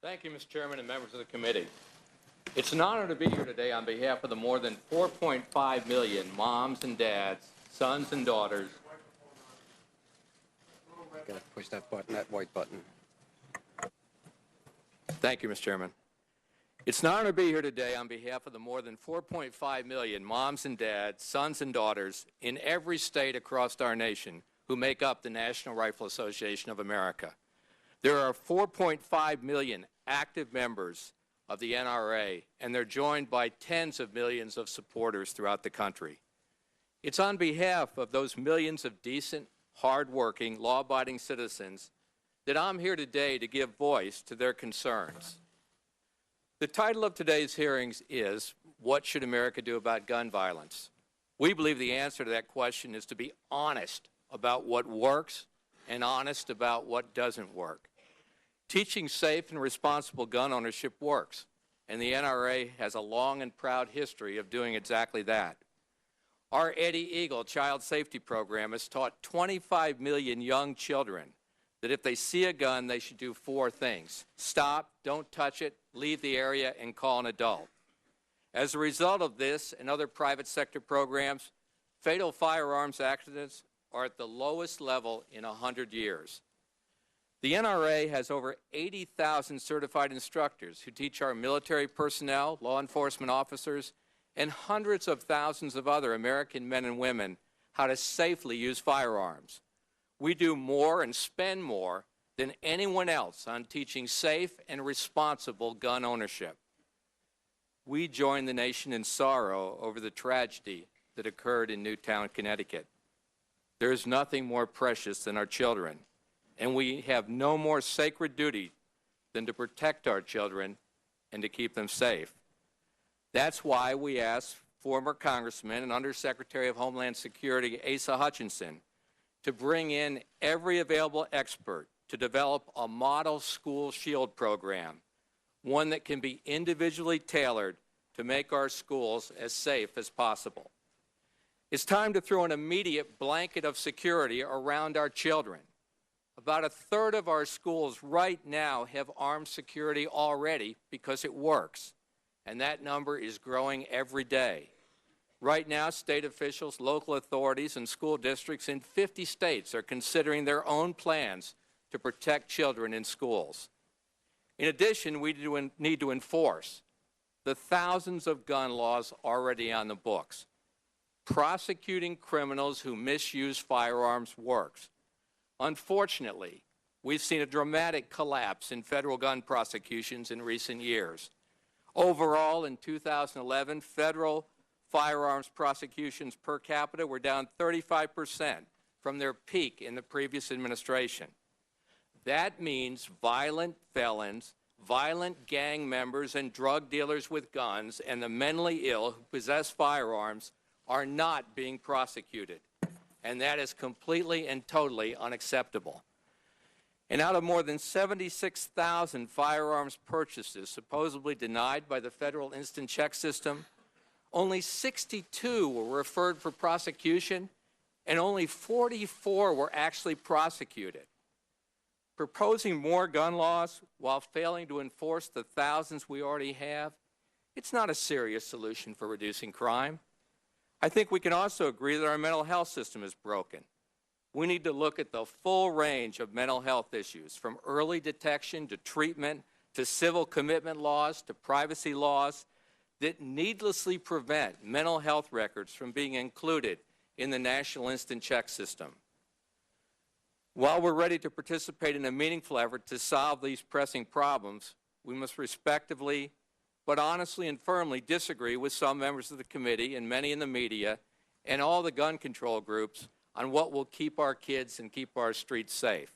Thank you, Mr. Chairman and members of the committee. It's an honor to be here today on behalf of the more than 4.5 million moms and dads, sons and daughters. Gotta push that button, that white button. Thank you, Mr. Chairman. It's an honor to be here today on behalf of the more than 4.5 million moms and dads, sons and daughters in every state across our nation who make up the National Rifle Association of America. There are 4.5 million active members of the NRA, and they're joined by tens of millions of supporters throughout the country. It's on behalf of those millions of decent, hard-working, law-abiding citizens that I'm here today to give voice to their concerns. The title of today's hearings is, What Should America Do About Gun Violence? We believe the answer to that question is to be honest about what works and honest about what doesn't work. Teaching safe and responsible gun ownership works, and the NRA has a long and proud history of doing exactly that. Our Eddie Eagle Child Safety Program has taught 25 million young children that if they see a gun, they should do 4 things. Stop, don't touch it, leave the area, and call an adult. As a result of this and other private sector programs, fatal firearms accidents are at the lowest level in 100 years. The NRA has over 80,000 certified instructors who teach our military personnel, law enforcement officers, and hundreds of thousands of other American men and women how to safely use firearms. We do more and spend more than anyone else on teaching safe and responsible gun ownership. We join the nation in sorrow over the tragedy that occurred in Newtown, Connecticut. There is nothing more precious than our children, and we have no more sacred duty than to protect our children and to keep them safe. That's why we asked former Congressman and Undersecretary of Homeland Security Asa Hutchinson to bring in every available expert to develop a model school shield program, one that can be individually tailored to make our schools as safe as possible. It's time to throw an immediate blanket of security around our children. About a third of our schools right now have armed security already because it works, and that number is growing every day. Right now, state officials, local authorities, and school districts in 50 states are considering their own plans to protect children in schools. In addition, we need to enforce the thousands of gun laws already on the books. Prosecuting criminals who misuse firearms works. Unfortunately, we've seen a dramatic collapse in federal gun prosecutions in recent years. Overall, in 2011, federal firearms prosecutions per capita were down 35% from their peak in the previous administration. That means violent felons, violent gang members, and drug dealers with guns, and the mentally ill who possess firearms are not being prosecuted. And that is completely and totally unacceptable. And out of more than 76,000 firearms purchases supposedly denied by the federal instant check system, only 62 were referred for prosecution, and only 44 were actually prosecuted. Proposing more gun laws while failing to enforce the thousands we already have, it's not a serious solution for reducing crime. I think we can also agree that our mental health system is broken. We need to look at the full range of mental health issues, from early detection to treatment to civil commitment laws to privacy laws, that needlessly prevent mental health records from being included in the National Instant Check System. While we're ready to participate in a meaningful effort to solve these pressing problems, we must respectively, but honestly and firmly disagree with some members of the committee and many in the media and all the gun control groups on what will keep our kids and keep our streets safe.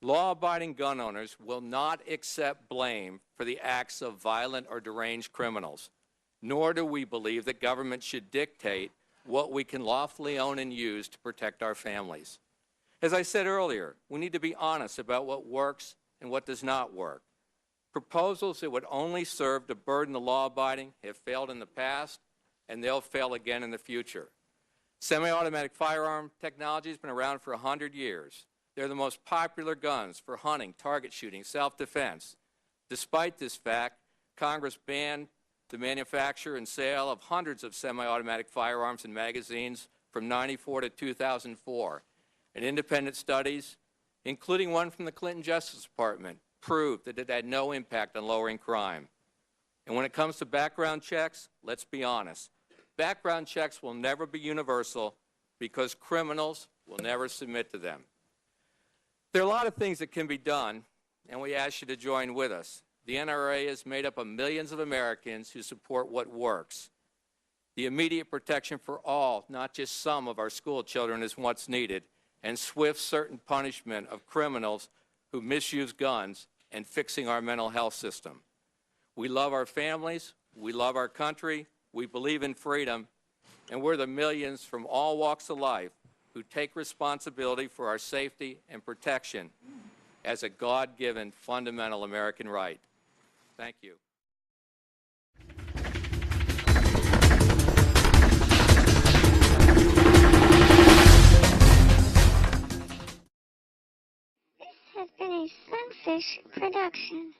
Law-abiding gun owners will not accept blame for the acts of violent or deranged criminals, nor do we believe that government should dictate what we can lawfully own and use to protect our families. As I said earlier, we need to be honest about what works and what does not work. Proposals that would only serve to burden the law-abiding have failed in the past, and they'll fail again in the future. Semi-automatic firearm technology has been around for 100 years. They're the most popular guns for hunting, target shooting, self-defense. Despite this fact, Congress banned the manufacture and sale of hundreds of semi-automatic firearms and magazines from 1994 to 2004. And independent studies, including one from the Clinton Justice Department, proved that it had no impact on lowering crime. And when it comes to background checks, let's be honest. Background checks will never be universal because criminals will never submit to them. There are a lot of things that can be done, and we ask you to join with us. The NRA is made up of millions of Americans who support what works. The immediate protection for all, not just some of our school children, is what's needed, and swift, certain punishment of criminals who misuse guns and fixing our mental health system. We love our families, we love our country, we believe in freedom, and we're the millions from all walks of life who take responsibility for our safety and protection as a God-given fundamental American right. Thank you. This has been a Sunfish production.